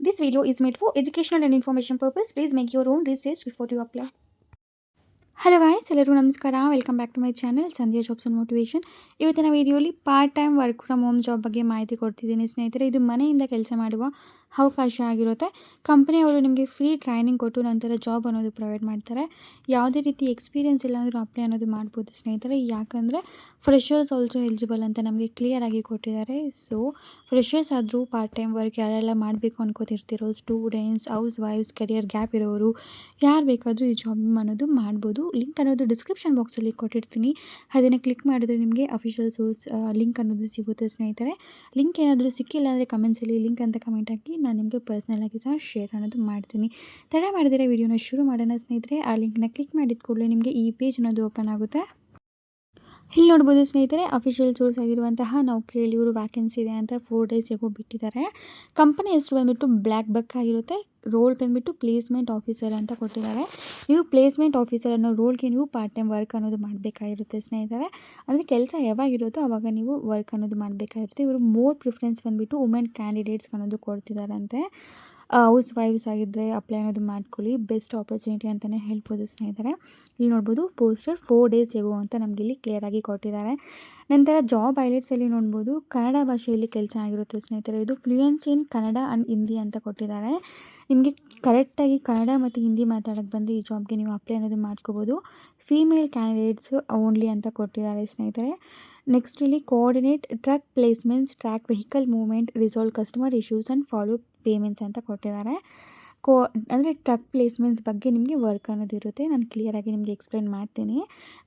This video is made for educational and information purpose. Please make your own research before you apply. Hello guys, ಎಲ್ಲರಿಗೂ ನಮಸ್ಕಾರ. Welcome back to my channel Sandhya jobs and motivation. ಇವತ್ತಿನ ವಿಡಿಯೋಲಿ part time work from home job ಬಗ್ಗೆ ಮಾಹಿತಿ ಕೊಡ್ತಿದ್ದೀನಿ ಸ್ನೇಹಿತರೆ. ಇದು ಮನೆಯಿಂದ ಕೆಲಸ ಮಾಡುವ ಅವಕಾಶ ಆಗಿರುತ್ತೆ. ಕಂಪನಿಯವರು ನಿಮಗೆ ಫ್ರೀ ಟ್ರೈನಿಂಗ್ ಕೊಟ್ಟು ನಂತರ ಜಾಬ್ ಅನ್ನೋದು ಪ್ರೊವೈಡ್ ಮಾಡ್ತಾರೆ. ಯಾವುದೇ ರೀತಿ ಎಕ್ಸ್ಪೀರಿಯನ್ಸ್ ಇಲ್ಲ ಅಂದರೂ ಅಪ್ಲೈ ಅನ್ನೋದು ಮಾಡ್ಬೋದು ಸ್ನೇಹಿತರೆ. ಯಾಕಂದರೆ ಫ್ರೆಷರ್ಸ್ ಆಲ್ಸೋ ಎಲಿಜಿಬಲ್ ಅಂತ ನಮಗೆ ಕ್ಲಿಯರ್ ಆಗಿ ಕೊಟ್ಟಿದ್ದಾರೆ. ಸೊ ಫ್ರೆಷರ್ಸ್ ಆದರೂ ಪಾರ್ಟ್ ಟೈಮ್ ವರ್ಕ್ ಯಾರೆಲ್ಲ ಮಾಡಬೇಕು ಅನ್ಕೋತಿರ್ತಿರೋ, students, house wives, career gap ಇರೋರು, ಯಾರು ಬೇಕಾದರೂ ಈ ಜಾಬ್ ಅನ್ನೋದು ಮಾಡ್ಬೋದು. ಲಿಂಕ್ ಅನ್ನೋದು ಡಿಸ್ಕ್ರಿಪ್ಷನ್ ಬಾಕ್ಸಲ್ಲಿ ಕೊಟ್ಟಿರ್ತೀನಿ. ಅದನ್ನು ಕ್ಲಿಕ್ ಮಾಡಿದ್ರೆ ನಿಮಗೆ ಅಫಿಷಿಯಲ್ ಸೋರ್ಸ್ ಲಿಂಕ್ ಅನ್ನೋದು ಸಿಗುತ್ತೆ ಸ್ನೇಹಿತರೆ. ಲಿಂಕ್ ಏನಾದರೂ ಸಿಕ್ಕಿಲ್ಲ ಅಂದರೆ ಕಮೆಂಟ್ಸಲ್ಲಿ ಲಿಂಕ್ ಅಂತ ಕಮೆಂಟ್ ಹಾಕಿ, ನಾನು ನಿಮಗೆ ಪರ್ಸ್ನಲಾಗಿ ಸಹ ಶೇರ್ ಅನ್ನೋದು ಮಾಡ್ತೀನಿ. ತಡ ಮಾಡಿದರೆ ವಿಡಿಯೋನ ಶುರು ಮಾಡೋಣ ಸ್ನೇಹಿತರೆ. ಆ ಲಿಂಕ್ನ ಕ್ಲಿಕ್ ಮಾಡಿದ ಕೂಡಲೇ ನಿಮಗೆ ಈ ಪೇಜ್ ಅನ್ನೋದು ಓಪನ್ ಆಗುತ್ತೆ. ಇಲ್ಲಿ ನೋಡ್ಬೋದು ಸ್ನೇಹಿತರೆ, ಅಫಿಷಿಯಲ್ ಸೋರ್ಸ್ ಆಗಿರುವಂತಹ ನೌಕರಿಯಲ್ಲಿ ಇವರು ವ್ಯಾಕೆನ್ಸಿ ಇದೆ ಅಂತ 4 days ಎಗೋ ಬಿಟ್ಟಿದ್ದಾರೆ. ಕಂಪನಿ ಹೆಸರು ಬಂದುಬಿಟ್ಟು ಬ್ಲ್ಯಾಕ್ ಬಕ್ ಆಗಿರುತ್ತೆ. ರೋಲ್ ಬಂದುಬಿಟ್ಟು ಪ್ಲೇಸ್ಮೆಂಟ್ ಆಫೀಸರ್ ಅಂತ ಕೊಟ್ಟಿದ್ದಾರೆ. ನೀವು ಪ್ಲೇಸ್ಮೆಂಟ್ ಆಫೀಸರ್ ಅನ್ನೋ ರೋಲ್ಗೆ ನೀವು ಪಾರ್ಟ್ ಟೈಮ್ ವರ್ಕ್ ಅನ್ನೋದು ಮಾಡಬೇಕಾಗಿರುತ್ತೆ ಸ್ನೇಹಿತರೆ. ಅಂದರೆ ಕೆಲಸ ಯಾವಾಗಿರುತ್ತೋ ಆವಾಗ ನೀವು ವರ್ಕ್ ಅನ್ನೋದು ಮಾಡಬೇಕಾಗಿರುತ್ತೆ. ಇವರು ಮೋರ್ ಪ್ರಿಫರೆನ್ಸ್ ಬಂದುಬಿಟ್ಟು ವುಮೆನ್ ಕ್ಯಾಂಡಿಡೇಟ್ಸ್ ಅನ್ನೋದು ಕೊಡ್ತಿದ್ದಾರಂತೆ. ಹೌಸ್ ವೈಫ್ಸ್ ಆಗಿದ್ದರೆ ಅಪ್ಲೈ ಅನ್ನೋದು ಮಾಡ್ಕೊಳ್ಳಿ. ಬೆಸ್ಟ್ ಆಪರ್ಚುನಿಟಿ ಅಂತಲೇ ಹೇಳ್ಬೋದು ಸ್ನೇಹಿತರೆ. ಇಲ್ಲಿ ನೋಡ್ಬೋದು ಪೋಸ್ಟರ್ 4 days ಎಗೋ ಅಂತ ನಮಗೆ ಇಲ್ಲಿ ಕ್ಲಿಯರಾಗಿ ಕೊಟ್ಟಿದ್ದಾರೆ. ನಂತರ ಜಾಬ್ ಹೈಲೈಟ್ಸಲ್ಲಿ ನೋಡ್ಬೋದು ಕನ್ನಡ ಭಾಷೆಯಲ್ಲಿ ಕೆಲಸ ಆಗಿರುತ್ತೆ ಸ್ನೇಹಿತರೆ. ಇದು fluency in Kannada and Hindi ಅಂತ ಕೊಟ್ಟಿದ್ದಾರೆ. ನಿಮಗೆ ಕರೆಕ್ಟಾಗಿ ಕನ್ನಡ ಮತ್ತು ಹಿಂದಿ ಮಾತಾಡೋಕ್ಕೆ ಬಂದರೆ ಈ ಜಾಬ್ಗೆ ನೀವು ಅಪ್ಲೈ ಅನ್ನೋದು ಮಾಡ್ಕೋಬೋದು. ಫೀಮೇಲ್ ಕ್ಯಾಂಡಿಡೇಟ್ಸ್ ಓನ್ಲಿ ಅಂತ ಕೊಟ್ಟಿದ್ದಾರೆ ಸ್ನೇಹಿತರೆ. ನೆಕ್ಸ್ಟ್ ಇಲ್ಲಿ coordinate truck placements, track vehicle movement, resolve customer issues and follow payments ಅಂತ ಕೊಟ್ಟಿದ್ದಾರೆ. ಅಂದರೆ ಟ್ರಕ್ ಪ್ಲೇಸ್ಮೆಂಟ್ಸ್ ಬಗ್ಗೆ ನಿಮಗೆ ವರ್ಕ್ ಅನ್ನೋದು ಇರುತ್ತೆ. ನಾನು ಕ್ಲಿಯರಾಗಿ ನಿಮಗೆ ಎಕ್ಸ್ಪ್ಲೈನ್ ಮಾಡ್ತೀನಿ.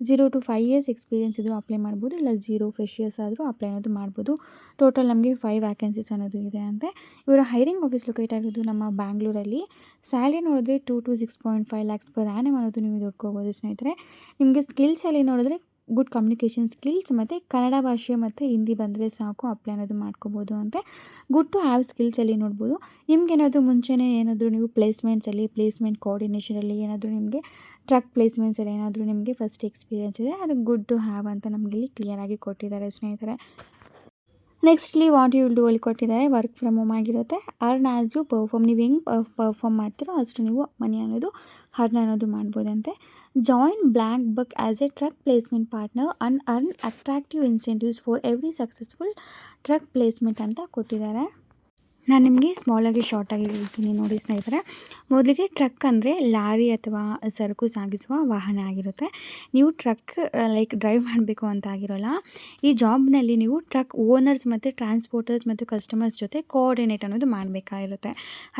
0 to 5 years ಎಕ್ಸ್ಪೀರಿಯನ್ಸ್ ಇದ್ದರೂ ಅಪ್ಲೈ ಮಾಡ್ಬೋದು, ಇಲ್ಲ 0 ಫ್ರೆಷರ್ಸ್ ಆದರೂ ಅಪ್ಲೈ ಅನ್ನೋದು ಮಾಡ್ಬೋದು. ಟೋಟಲ್ ನಮಗೆ 5 ವ್ಯಾಕೆನ್ಸೀಸ್ ಅನ್ನೋದು ಇದೆ ಅಂತೆ. ಇವರ ಹೈರಿಂಗ್ ಆಫೀಸ್ ಲೊಕೇಟ್ ಆಗಿರೋದು ನಮ್ಮ ಬ್ಯಾಂಗ್ಳೂರಲ್ಲಿ. ಸ್ಯಾಲ್ರಿ ನೋಡಿದ್ರೆ 2 to 6.5 lakhs per annum ಅನ್ನೋದು ನೀವು ದುಡ್ಕೋಬೋದು ಸ್ನೇಹಿತರೆ. ನಿಮಗೆ ಸ್ಕಿಲ್ಸಲ್ಲಿ ನೋಡಿದ್ರೆ ಗುಡ್ ಕಮ್ಯುನಿಕೇಷನ್ ಸ್ಕಿಲ್ಸ್ ಮತ್ತು ಕನ್ನಡ ಭಾಷೆ ಮತ್ತು ಹಿಂದಿ ಬಂದರೆ ಸಾಕು, ಅಪ್ಲೈ ಅನ್ನೋದು ಮಾಡ್ಕೋಬೋದು ಅಂತೆ. ಗುಡ್ ಟು ಹ್ಯಾವ್ ಸ್ಕಿಲ್ಸಲ್ಲಿ ನೋಡ್ಬೋದು. ನಿಮಗೇನಾದರೂ ಮುಂಚೆನೇ ಏನಾದರೂ ನೀವು ಪ್ಲೇಸ್ಮೆಂಟ್ಸಲ್ಲಿ, ಪ್ಲೇಸ್ಮೆಂಟ್ ಕೋಆರ್ಡಿನೇಷನಲ್ಲಿ ಏನಾದರೂ ನಿಮಗೆ ಟ್ರಕ್ ಪ್ಲೇಸ್ಮೆಂಟ್ಸಲ್ಲಿ ಏನಾದರೂ ನಿಮಗೆ ಫಸ್ಟ್ ಎಕ್ಸ್ಪೀರಿಯನ್ಸ್ ಇದೆ, ಅದು ಗುಡ್ ಟು ಹ್ಯಾವ್ ಅಂತ ನಮಗಿಲ್ಲಿ ಕ್ಲಿಯರಾಗಿ ಕೊಟ್ಟಿದ್ದಾರೆ ಸ್ನೇಹಿತರೆ. Nextly what you will do ಅಲ್ಲಿ ಕೊಟ್ಟಿದ್ದಾರೆ. ವರ್ಕ್ ಫ್ರಮ್ ಹೋಮ್ ಆಗಿರುತ್ತೆ. Earn as you perform. ನೀವು ಹೆಂಗೆ ಪರ್ಫಾರ್ಮ್ ಮಾಡ್ತೀರೋ ಅಷ್ಟು ನೀವು ಮನಿ ಅನ್ನೋದು ಅರ್ನ್ ಅನ್ನೋದು ಮಾಡ್ಬೋದಂತೆ. Join BlackBuck as a truck placement partner and earn attractive incentives for every successful truck placement ಅಂತ ಕೊಟ್ಟಿದ್ದಾರೆ. ನಾನು ನಿಮಗೆ ಸ್ಮಾಲಾಗಿ ಶಾರ್ಟಾಗಿ ಹೇಳ್ತೀನಿ ನೋಡಿ ಸ್ನೇಹಿತರೆ. ಮೊದಲಿಗೆ ಟ್ರಕ್ ಅಂದರೆ ಲಾರಿ ಅಥವಾ ಸರಕು ಸಾಗಿಸುವ ವಾಹನ ಆಗಿರುತ್ತೆ. ನೀವು ಟ್ರಕ್ ಲೈಕ್ ಡ್ರೈವ್ ಮಾಡಬೇಕು ಅಂತ ಆಗಿರೋಲ್ಲ. ಈ ಜಾಬ್ನಲ್ಲಿ ನೀವು ಟ್ರಕ್ ಓನರ್ಸ್ ಮತ್ತು ಟ್ರಾನ್ಸ್ಪೋರ್ಟರ್ಸ್ ಮತ್ತು ಕಸ್ಟಮರ್ಸ್ ಜೊತೆ ಕೋಆರ್ಡಿನೇಟ್ ಅನ್ನೋದು ಮಾಡಬೇಕಾಗಿರುತ್ತೆ.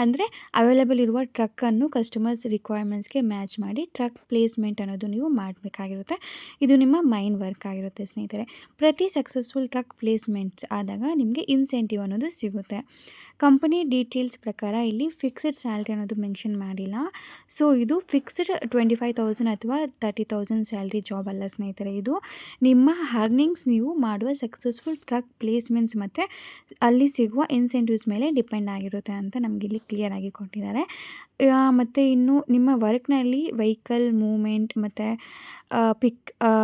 ಅಂದರೆ ಅವೈಲೇಬಲ್ ಇರುವ ಟ್ರಕ್ಕನ್ನು ಕಸ್ಟಮರ್ಸ್ ರಿಕ್ವೈರ್ಮೆಂಟ್ಸ್ಗೆ ಮ್ಯಾಚ್ ಮಾಡಿ ಟ್ರಕ್ ಪ್ಲೇಸ್ಮೆಂಟ್ ಅನ್ನೋದು ನೀವು ಮಾಡಬೇಕಾಗಿರುತ್ತೆ. ಇದು ನಿಮ್ಮ ಮೈನ್ ವರ್ಕ್ ಆಗಿರುತ್ತೆ ಸ್ನೇಹಿತರೆ. ಪ್ರತಿ ಸಕ್ಸಸ್ಫುಲ್ ಟ್ರಕ್ ಪ್ಲೇಸ್ಮೆಂಟ್ಸ್ ಆದಾಗ ನಿಮಗೆ ಇನ್ಸೆಂಟಿವ್ ಅನ್ನೋದು ಸಿಗುತ್ತೆ. ಕಂಪನಿ ಡೀಟೇಲ್ಸ್ ಪ್ರಕಾರ ಇಲ್ಲಿ ಫಿಕ್ಸ್ಡ್ ಸ್ಯಾಲ್ರಿ ಅನ್ನೋದು ಮೆನ್ಷನ್ ಮಾಡಿಲ್ಲ. ಸೊ ಇದು ಫಿಕ್ಸ್ಡ್ 25,000 ಅಥವಾ 30,000 ಸ್ಯಾಲ್ರಿ ಜಾಬ್ ಅಲ್ಲ ಸ್ನೇಹಿತರೆ. ಇದು ನಿಮ್ಮ ಅರ್ನಿಂಗ್ಸ್ ನೀವು ಮಾಡುವ ಸಕ್ಸಸ್ಫುಲ್ ಟ್ರಕ್ ಪ್ಲೇಸ್ಮೆಂಟ್ಸ್ ಮತ್ತು ಅಲ್ಲಿ ಸಿಗುವ ಇನ್ಸೆಂಟಿವ್ಸ್ ಮೇಲೆ ಡಿಪೆಂಡ್ ಆಗಿರುತ್ತೆ ಅಂತ ನಮಗಿಲ್ಲಿ ಕ್ಲಿಯರಾಗಿ ಕೊಟ್ಟಿದ್ದಾರೆ. ಮತ್ತು ಇನ್ನು ನಿಮ್ಮ ವರ್ಕ್ನಲ್ಲಿ ವೆಹಿಕಲ್ ಮೂವ್ಮೆಂಟ್ ಮತ್ತು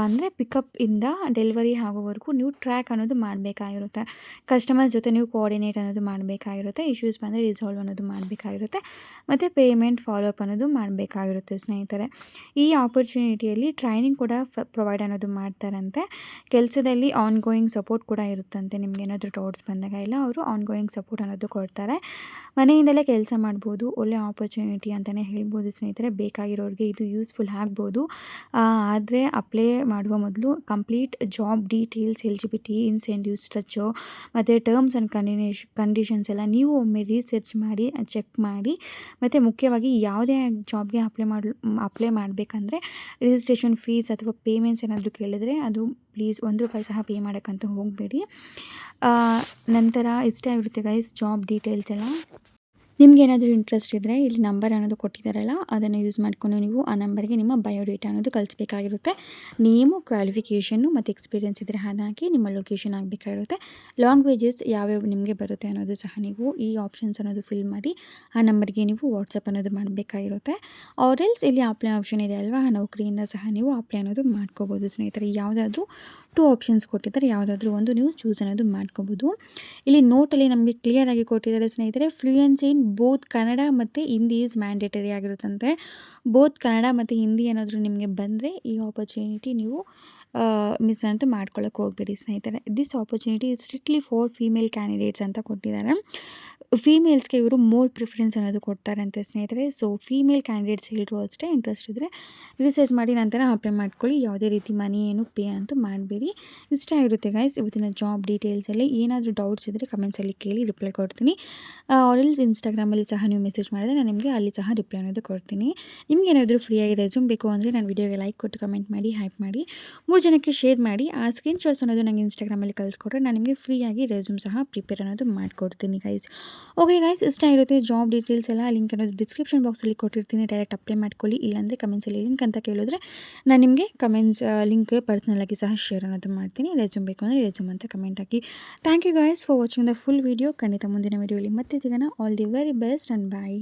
ಅಂದರೆ ಪಿಕಪ್ಪಿಂದ ಡೆಲಿವರಿ ಆಗೋವರೆಗೂ ನೀವು ಟ್ರ್ಯಾಕ್ ಅನ್ನೋದು ಮಾಡಬೇಕಾಗಿರುತ್ತೆ. ಕಸ್ಟಮರ್ಸ್ ಜೊತೆ ನೀವು ಕೋಆರ್ಡಿನೇಟ್ ಅನ್ನೋದು ಮಾಡಬೇಕಾಗಿರುತ್ತೆ. ಇಶ್ಯೂಸ್ ಬಂದರೆ ರಿಸಾಲ್ವ್ ಅನ್ನೋದು ಮಾಡಬೇಕಾಗಿರುತ್ತೆ. ಮತ್ತು ಪೇಮೆಂಟ್ ಫಾಲೋಅಪ್ ಅನ್ನೋದು ಮಾಡಬೇಕಾಗಿರುತ್ತೆ ಸ್ನೇಹಿತರೆ. ಈ ಆಪರ್ಚುನಿಟಿಯಲ್ಲಿ ಟ್ರೈನಿಂಗ್ ಕೂಡ ಪ್ರೊವೈಡ್ ಅನ್ನೋದು ಮಾಡ್ತಾರಂತೆ. ಕೆಲಸದಲ್ಲಿ ಆನ್ ಗೋಯಿಂಗ್ ಸಪೋರ್ಟ್ ಕೂಡ ಇರುತ್ತಂತೆ. ನಿಮಗೇನಾದರೂ ಡೌಟ್ಸ್ ಬಂದಾಗ ಎಲ್ಲ ಅವರು ಆನ್ ಗೋಯಿಂಗ್ ಸಪೋರ್ಟ್ ಅನ್ನೋದು ಕೊಡ್ತಾರೆ. ಮನೆಯಿಂದಲೇ ಕೆಲಸ ಮಾಡ್ಬೋದು. ಒಳ್ಳೆ ಆಪರ್ಚುನಿಟಿ ಅಂತಲೇ ಹೇಳ್ಬೋದು ಸ್ನೇಹಿತರೆ. ಬೇಕಾಗಿರೋರಿಗೆ ಇದು ಯೂಸ್ಫುಲ್ ಆಗ್ಬೋದು. ಆದರೆ ಅಪ್ಲೈ ಮಾಡುವ ಮೊದಲು complete job details, eligibility, incentive structure ಮತ್ತು ಟರ್ಮ್ಸ್ ಆ್ಯಂಡ್ ಕಂಡೀಷನ್ಸ್ ಎಲ್ಲ ನೀವು ಒಮ್ಮೆ ರಿಸರ್ಚ್ ಮಾಡಿ ಚೆಕ್ ಮಾಡಿ. ಮತ್ತು ಮುಖ್ಯವಾಗಿ ಯಾವುದೇ ಜಾಬ್ಗೆ ಅಪ್ಲೈ ಮಾಡಬೇಕಂದ್ರೆ ರಿಜಿಸ್ಟ್ರೇಷನ್ ಫೀಸ್ ಅಥವಾ ಪೇಮೆಂಟ್ಸ್ ಏನಾದರೂ ಕೇಳಿದ್ರೆ ಅದು ಪ್ಲೀಸ್ ₹1 ಸಹ ಪೇ ಮಾಡೋಕ್ಕಂತೂ ಹೋಗಬೇಡಿ. ನಂತರ ಇಷ್ಟೇ ಆಗಿರುತ್ತೆ ಗೈಸ್ ಜಾಬ್ ಡೀಟೇಲ್ಸ್ ಎಲ್ಲ. ನಿಮಗೇನಾದರೂ ಇಂಟ್ರೆಸ್ಟ್ ಇದ್ದರೆ ಇಲ್ಲಿ ನಂಬರ್ ಅನ್ನೋದು ಕೊಟ್ಟಿದ್ದಾರಲ್ಲ, ಅದನ್ನು ಯೂಸ್ ಮಾಡಿಕೊಂಡು ನೀವು ಆ ನಂಬರ್ಗೆ ನಿಮ್ಮ ಬಯೋಡೇಟಾ ಅನ್ನೋದು ಕಳಿಸ್ಬೇಕಾಗಿರುತ್ತೆ. ನೇಮು, ಕ್ವಾಲಿಫಿಕೇಷನ್ನು ಮತ್ತು ಎಕ್ಸ್ಪೀರಿಯೆನ್ಸ್ ಇದ್ದರೆ ಹಾಕಿ ನಿಮ್ಮ ಲೊಕೇಶನ್ ಆಗಬೇಕಾಗಿರುತ್ತೆ. ಲ್ಯಾಂಗ್ವೇಜಸ್ ಯಾವ್ಯಾವ ನಿಮಗೆ ಬರುತ್ತೆ ಅನ್ನೋದು ಸಹ ನೀವು ಈ ಆಪ್ಷನ್ಸ್ ಅನ್ನೋದು ಫಿಲ್ ಮಾಡಿ ಆ ನಂಬರ್ಗೆ ನೀವು ವಾಟ್ಸಪ್ ಅನ್ನೋದು ಮಾಡಬೇಕಾಗಿರುತ್ತೆ. ಆರ್ ಎಲ್ಸ್ ಇಲ್ಲಿ ಅಪ್ಲೈ ಆಪ್ಷನ್ ಇದೆ ಅಲ್ವಾ, ಆ ನೌಕರಿಯಿಂದ ಸಹ ನೀವು ಅಪ್ಲೈ ಅನ್ನೋದು ಮಾಡ್ಕೋಬೋದು ಸ್ನೇಹಿತರೆ. ಯಾವುದಾದ್ರೂ 2 ಆಪ್ಷನ್ಸ್ ಕೊಟ್ಟಿದ್ದಾರೆ. ಯಾವುದಾದ್ರೂ ಒಂದು ನೀವು ಚೂಸ್ ಅನ್ನೋದು ಮಾಡ್ಕೋಬೋದು. ಇಲ್ಲಿ ನೋಟಲ್ಲಿ ನಮಗೆ ಕ್ಲಿಯರಾಗಿ ಕೊಟ್ಟಿದ್ದಾರೆ ಸ್ನೇಹಿತರೆ. ಫ್ಲೂಯೆನ್ಸಿ ಇನ್ ಬೋತ್ ಕನ್ನಡ ಮತ್ತು ಹಿಂದಿ ಈಸ್ ಮ್ಯಾಂಡೇಟರಿ ಆಗಿರುತ್ತಂತೆ. ಬೋತ್ ಕನ್ನಡ ಮತ್ತು ಹಿಂದಿ ಏನಾದರೂ ನಿಮಗೆ ಬಂದರೆ ಈ ಆಪರ್ಚುನಿಟಿ ನೀವು ಮಿಸ್ ಅಂತೂ ಮಾಡ್ಕೊಳ್ಳೋಕೆ ಹೋಗಬೇಡಿ ಸ್ನೇಹಿತರೆ. This opportunity is strictly for female candidates ಅಂತ ಕೊಟ್ಟಿದ್ದಾರೆ. ಫೀಮೇಲ್ಸ್ಗೆ ಇವರು ಮೋರ್ ಪ್ರಿಫರೆನ್ಸ್ ಅನ್ನೋದು ಕೊಡ್ತಾರಂತೆ ಸ್ನೇಹಿತರೆ. ಸೊ ಫೀಮೇಲ್ ಕ್ಯಾಂಡಿಡೇಟ್ಸ್ ಎಲ್ಲರೂ ಅಷ್ಟೇ ಇಂಟ್ರೆಸ್ಟ್ ಇದ್ದರೆ ರಿಸರ್ಚ್ ಮಾಡಿ ನಂತರ ಅಪ್ಲೈ ಮಾಡ್ಕೊಳ್ಳಿ. ಯಾವುದೇ ರೀತಿ ಮನಿ ಏನು ಪೇ ಅಂತೂ ಮಾಡಬೇಡಿ. ಇಷ್ಟ ಆಗಿರುತ್ತೆ ಗೈಸ್ ಇವತ್ತಿನ ಜಾಬ್ ಡೀಟೇಲ್ಸಲ್ಲಿ. ಏನಾದರೂ ಡೌಟ್ಸ್ ಇದ್ದರೆ ಕಮೆಂಟ್ಸಲ್ಲಿ ಕೇಳಿ ರಿಪ್ಲೈ ಕೊಡ್ತೀನಿ. ಆರ್ಎಲ್ಸ್ ಇನ್ಸ್ಟಾಗ್ರಾಮಲ್ಲಿ ಸಹ ನೀವು ಮೆಸೇಜ್ ಮಾಡಿದ್ರೆ ನಾನು ನಿಮಗೆ ಅಲ್ಲಿ ಸಹ ರಿಪ್ಲೈ ಅನ್ನೋದು ಕೊಡ್ತೀನಿ. ನಿಮ್ಗೆ ಏನಾದರೂ ಫ್ರೀಯಾಗಿ ರೆಸ್ಯೂಮ್ ಬೇಕು ಅಂದರೆ ನಾನು ವಿಡಿಯೋಗೆ ಲೈಕ್ ಕೊಟ್ಟು ಕಮೆಂಟ್ ಮಾಡಿ ಹೈಪ್ ಮಾಡಿ 3 ಜನಕ್ಕೆ ಶೇರ್ ಮಾಡಿ. ಆ ಸ್ಕ್ರೀನ್‌ಶಾಟ್ಸ್ ಅನ್ನೋದು ನನಗೆ ಇನ್ಸ್ಟಾಗ್ರಾಮಲ್ಲಿ ಕಳಿಸ್ಕೊಟ್ರೆ ನಾನು ನಿಮಗೆ ಫ್ರೀಯಾಗಿ ರೆಸ್ಯೂಮ್ ಸಹ ಪ್ರಿಪೇರ್ ಅನ್ನೋದು ಮಾಡಿಕೊಡ್ತೀನಿ ಗೈಸ್. ಓಕೆ ಗೈಸ್, ಇಷ್ಟ ಆಗಿರುತ್ತೆ ಜಾಬ್ ಡೀಟೇಲ್ಸ್ ಎಲ್ಲ ಲಿಂಕ್ ಅನ್ನೋದು ಡಿಸ್ಕ್ರಿಪ್ಷನ್ ಬಾಕ್ಸಲ್ಲಿ ಕೊಟ್ಟಿರ್ತೀನಿ. ಡೈರೆಕ್ಟ್ ಅಪ್ಲೈ ಮಾಡ್ಕೊಳ್ಳಿ. ಇಲ್ಲಾಂದರೆ ಕಮೆಂಟ್ಸಲ್ಲಿ ಲಿಂಕ್ ಅಂತ ಕೇಳಿದ್ರೆ ನಾನು ನಿಮಗೆ ಕಮೆಂಟ್ಸ್ ಲಿಂಕ್ ಪರ್ಸ್ನಲಾಗಿ ಸಹ ಶೇರ್ ಅನ್ನೋದು ಮಾಡ್ತೀನಿ. ರೆಸ್ಯೂಮ್ ಬೇಕು ಅಂದರೆ ರೆಸ್ಯೂಮ್ ಅಂತ ಕಮೆಂಟ್ ಹಾಕಿ. Thank you guys for watching the full video. ಖಂಡಿತ ಮುಂದಿನ ವಿಡಿಯೋಲಿ ಮತ್ತೆ ಸಿಗೋಣ. All the very best and bye.